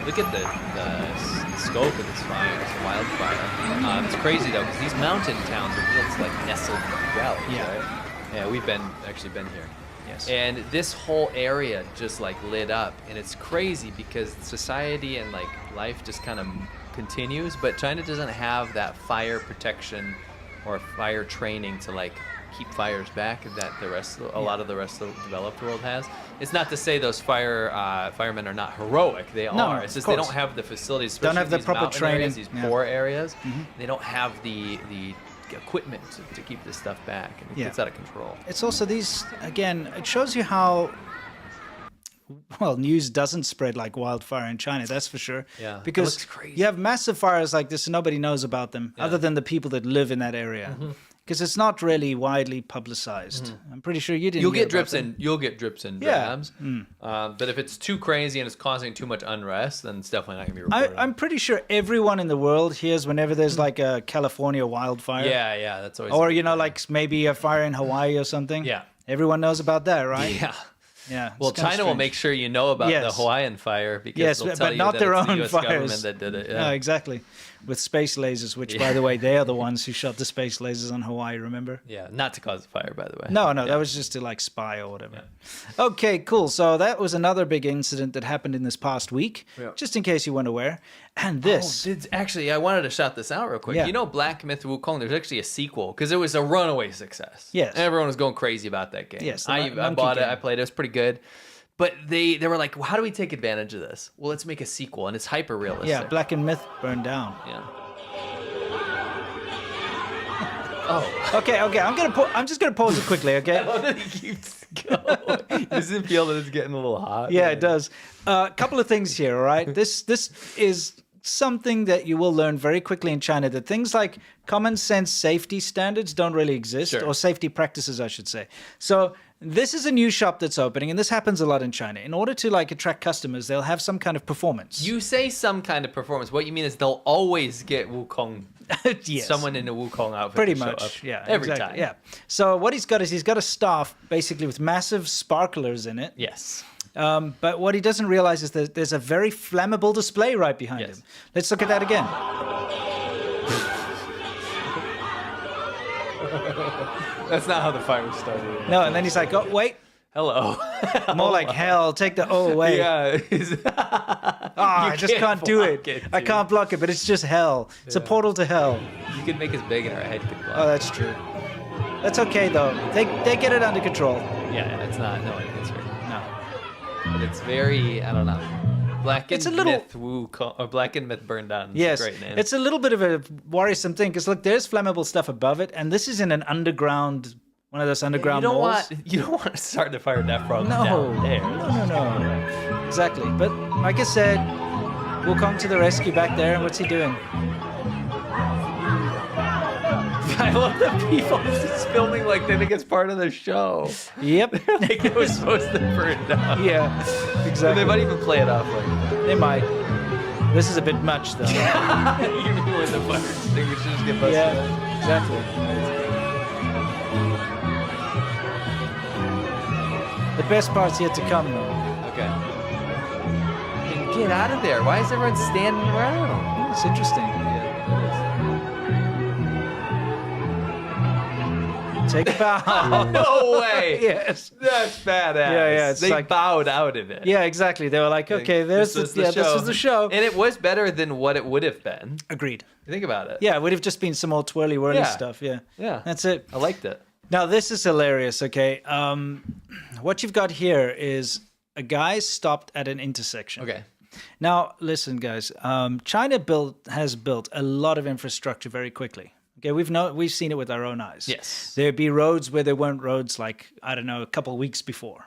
Look at the scope of this fire. It's a wildfire. It's crazy though, because these mountain towns are built like nestled well. Yeah. Right? Yeah, we've actually been here. Yes. And this whole area just like lit up, and it's crazy because society and like life just kind of continues, but China doesn't have that fire protection or fire training to like keep fires back that a lot of the rest of the developed world has. It's not to say those firemen are not heroic. They are. It's just they don't have the facilities, especially don't have the these proper mountain training. areas, these poor areas. They don't have the equipment to keep this stuff back, and it gets out of control. It's also these, again, it shows you how, well, news doesn't spread like wildfire in China, that's for sure. Yeah, because it looks crazy. You have massive fires like this and nobody knows about them other than the people that live in that area. Because it's not really widely publicized. I'm pretty sure you didn't. You'll get drips and drabs. Yeah. But if it's too crazy and it's causing too much unrest, then it's definitely not gonna be reported. I'm pretty sure everyone in the world hears whenever there's like a California wildfire. Yeah, that's always. Or like maybe a fire in Hawaii or something. Yeah. Everyone knows about that, right? Yeah. Yeah. Well, China will make sure you know about the Hawaiian fire because they'll tell but you not that their it's own the US fires. government that did it. Yeah. No, exactly. With space lasers, which, by the way, they are the ones who shot the space lasers on Hawaii, remember? Yeah, not to cause a fire, by the way. No, that was just to, like, spy or whatever. Yeah. Okay, cool. So that was another big incident that happened in this past week, just in case you weren't aware. And this... Actually, I wanted to shout this out real quick. Yeah. You know Black Myth Wukong? There's actually a sequel, because it was a runaway success. Yes. Everyone was going crazy about that game. Yes, I bought it. I played it. It was pretty good. But they were like, well, how do we take advantage of this? Well, let's make a sequel, and it's hyper-realistic. Yeah, Black and Myth burned down. Yeah. Oh. Okay. I'm just gonna pause it quickly. Okay. I love that he keeps going. Does it feel that it's getting a little hot? Yeah, it does. A couple of things here. All right. This is something that you will learn very quickly in China, that things like common sense safety standards don't really exist, or safety practices, I should say. So this is a new shop that's opening, and this happens a lot in China. In order to like attract customers, they'll have some kind of performance. You say some kind of performance. What you mean is they'll always get Wukong. Yes. Someone in a Wukong outfit. Pretty to show much, up yeah. every exactly, time. Yeah. So what he's got is he's got a staff basically with massive sparklers in it. Yes. But what he doesn't realize is that there's a very flammable display right behind him. Let's look at that again. That's not how the fire started. No, and then he's like, oh, wait. Hello. More like hell. Take the O away. Yeah. I just can't do it. I can't block it, but it's just hell. It's a portal to hell. You can make us big and our head could block. Oh, that's true. That's okay, though. They get it under control. Yeah, it's not. No one gets hurt. No. But it's very, I don't know. Black and It's a little- Myth Wukong, or Black and Myth Burned Down. It's Yes, a great name. it's a little bit of a worrisome thing, because look, there's flammable stuff above it, and this is in an underground, one of those underground malls. You don't want to start the fire that from No, down there. no. Exactly. But like I said, we'll come to the rescue back there. What's he doing? I love that people just filming like they think it's part of the show. Yep. Like it was supposed to burn down. Yeah, And exactly. they might even play it off like that. They might. This is a bit much, though. You knew when the fire extinguishers get busted. Yeah, exactly. The best part's yet to come, though. Okay. And get out of there. Why is everyone standing around? It's interesting. Take a bow. No way. Yes. That's badass. Yeah, it's they like- bowed out of it. Yeah, exactly. They were like, okay, This was this was the show. And it was better than what it would have been. Agreed. Think about it. Yeah, it would have just been some more twirly-whirly stuff. Yeah. Yeah. That's it. I liked it. Now, this is hilarious, okay? What you've got here is a guy stopped at an intersection. Okay. Now, listen, guys. China has built a lot of infrastructure very quickly. Okay, we've seen it with our own eyes. Yes. There'd be roads where there weren't roads, like, I don't know, a couple of weeks before.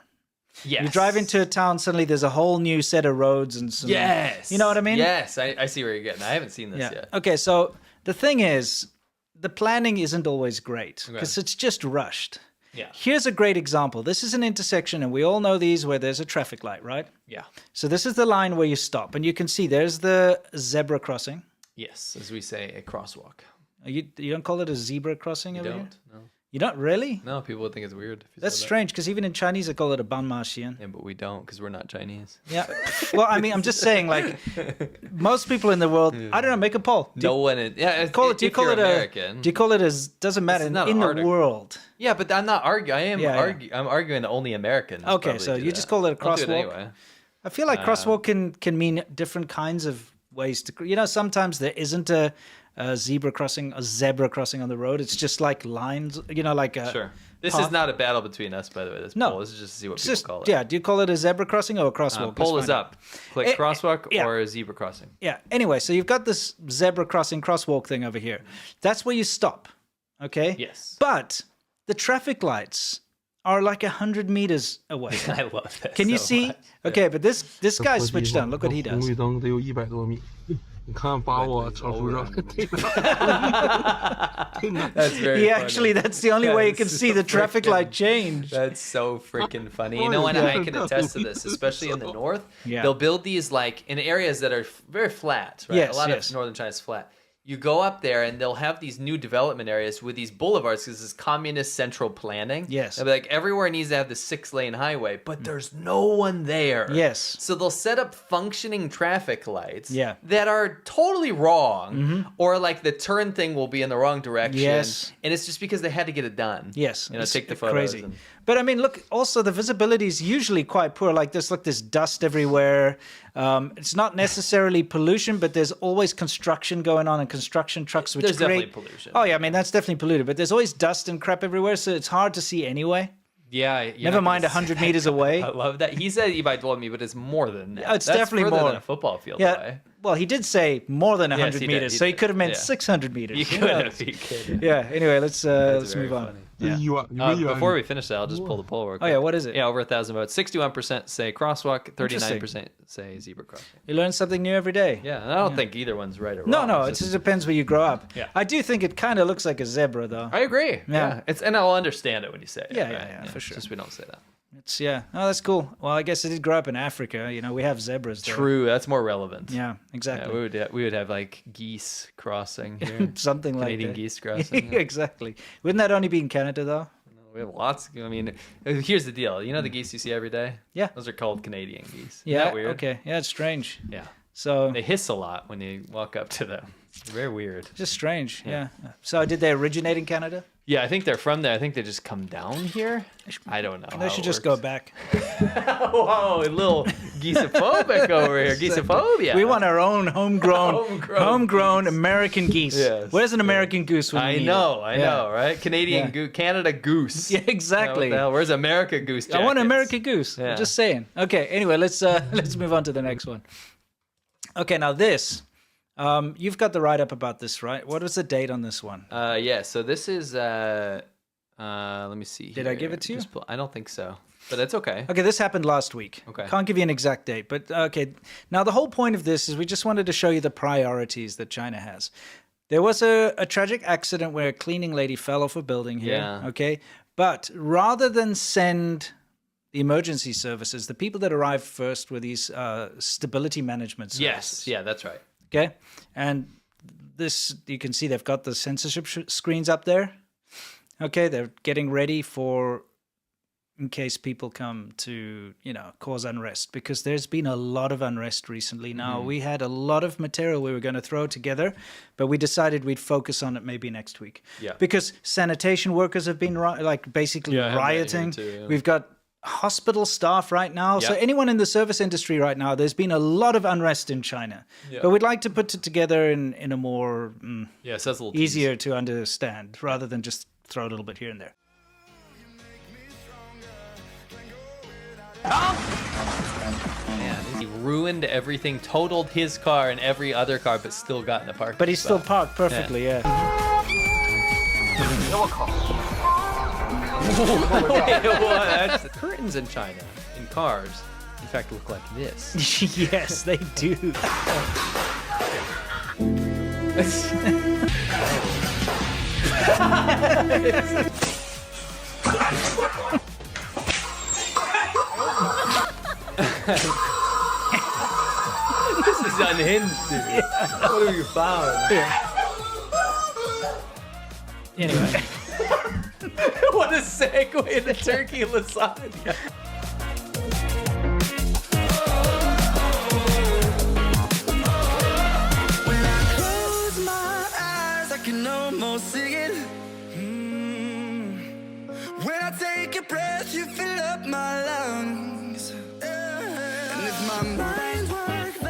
Yes. You drive into a town, suddenly there's a whole new set of roads and some... Yes. You know what I mean? Yes, I see where you're getting. I haven't seen this yet. Okay, so the thing is, the planning isn't always great because it's just rushed. Yeah. Here's a great example. This is an intersection, and we all know these where there's a traffic light, right? Yeah. So this is the line where you stop, and you can see there's the zebra crossing. Yes, as we say, a crosswalk. You don't call it a zebra crossing over here? Don't? No. You don't really? No, people would think it's weird. If you That's said strange because even in Chinese they call it a banmaxian. that. Yeah, but we don't because we're not Chinese. Yeah. Well, I mean, I'm just saying, like, most people in the world, I don't know, make a poll. No one. Do you call it American? Do you call it as? Doesn't matter in the world. Yeah, but I'm not arguing. Yeah. I'm arguing that only Americans. Okay, probably so do you that. just call it a I'll do crosswalk. anyway. I feel like crosswalk can mean different kinds of ways to. You know, sometimes there isn't a zebra crossing on the road. It's just like lines. You know, like a Sure. This is not a battle between us, by the way. This poll. This is just to see what people call it. Yeah. Do you call it a zebra crossing or a crosswalk? Poll is up. Click crosswalk or zebra crossing. Yeah. Anyway, so you've got this zebra crossing crosswalk thing over here. That's where you stop. Okay. Yes. But the traffic lights are like 100 meters away. I love that. Can you see? Okay, but this guy switched on. Look what he does. 红绿灯得有100多米，你看把我超出这对的。 That's very funny. Actually, that's the only way you can see the traffic light change. That's so freaking funny. You know, and I can attest to this, especially in the north. Yeah. They'll build these like in areas that are very flat, right? Yes, a lot yes. of northern China's flat. You go up there and they'll have these new development areas with these boulevards because it's communist central planning. Yes. They'll be like, everywhere needs to have the 6-lane highway, but there's no one there. Yes. So they'll set up functioning traffic lights Yeah. that are totally wrong, or like the turn thing will be in the wrong direction. Yes. And it's just because they had to get it done. Yes. You know, It's take the photos. crazy. And, But I mean, look, also the visibility is usually quite poor. Like this, look, there's dust everywhere. It's not necessarily pollution, but there's always construction going on and construction trucks, which There's create... definitely pollution. Oh, yeah, I mean, that's definitely polluted. But there's always dust and crap everywhere, so it's hard to see anyway. yeah. Never mind 100 meters away. I love that. He said Ibai told me, but it's more than that. It's That's definitely further more. than a football field Yeah. away. Well, he did say more than 100 he did, meters, he so he did. could have meant Yeah. 600 meters. You Who could knows? have. You could. Yeah, anyway, let's Very move on. funny. Yeah. 1万，你们1万。 Before we finish that, I'll just pull the poll. Oh, yeah, what is it? Yeah, over 1,000 votes. 61% say crosswalk, 39% say zebra crossing. You learn something new every day. Yeah, and I don't think either one's right or No, wrong. no, it It's just depends where you grow up. Yeah. I do think it kind of looks like a zebra, though. I agree. Yeah. It's and I'll understand it when you say it. Yeah, right? yeah, for sure. Just we don't say that. It's yeah. Oh, that's cool. Well, I guess it did grow up in Africa. You know, we have zebras there. True, that's more relevant. Yeah, Yeah, exactly. we would have like geese crossing here. Something like Canadian that. geese crossing. Yeah. Exactly. Wouldn't that only be in Canada, though? We have lots. I mean, here's the deal. You know the geese you see every day? Yeah. Those are called Canadian geese. Isn't Yeah. that weird? Okay. Yeah, it's strange. Yeah. So They hiss a lot when you walk up to them. It's very weird. just strange. Yeah. So did they originate in Canada? Yeah, I think they're from there. I think they just come down here. I don't know. They should just go back. Whoa, a little geesophobic over here. Geesophobia. We want our own homegrown American geese. Yes. Where's an American goose? When we I need know, it? I Yeah. know, right? Canadian Yeah. Canada goose. Yeah, exactly. What the hell? Where's America goose I want an jackets? American goose. Yeah. I'm just saying. Okay. Anyway, let's move on to the next one. Okay. Now this, you've got the write up about this, right? What was the date on this one? Yeah, so this is let me see. Did I give it to you? I don't think so. But that's okay. Okay, this happened last week. Okay. Can't give you an exact date, but okay. Now, the whole point of this is we just wanted to show you the priorities that China has. There was a tragic accident where a cleaning lady fell off a building here. Yeah. Okay. But rather than send the emergency services, the people that arrived first were these stability management services. Yes, yeah, that's right. Okay. And this, you can see they've got the censorship screens up there. Okay. They're getting ready for, in case people come to, cause unrest, because there's been a lot of unrest recently. Now, we had a lot of material we were going to throw together, but we decided we'd focus on it maybe next week. Yeah. Because sanitation workers have been basically Yeah, I have that here rioting. too, yeah. We've got hospital staff right now. So Yeah. anyone in the service industry right now, there's been a lot of unrest in China. Yeah. But we'd like to put it together in a more Yeah, it says a little easier to understand rather than just throw a little bit here and there. Man, he ruined everything, totaled his car and every other car, but still got in a parking But he's still spot. parked perfectly, yeah. Wait, what? That's curtains in China, in cars, in fact, look like this. Yes, they do. This is unhinged, dude. What have you found? Anyway. What a segue to turkey lasagna. When I close my eyes, I can almost see it. When I take a breath, you fill up my lungs. And if my mind worked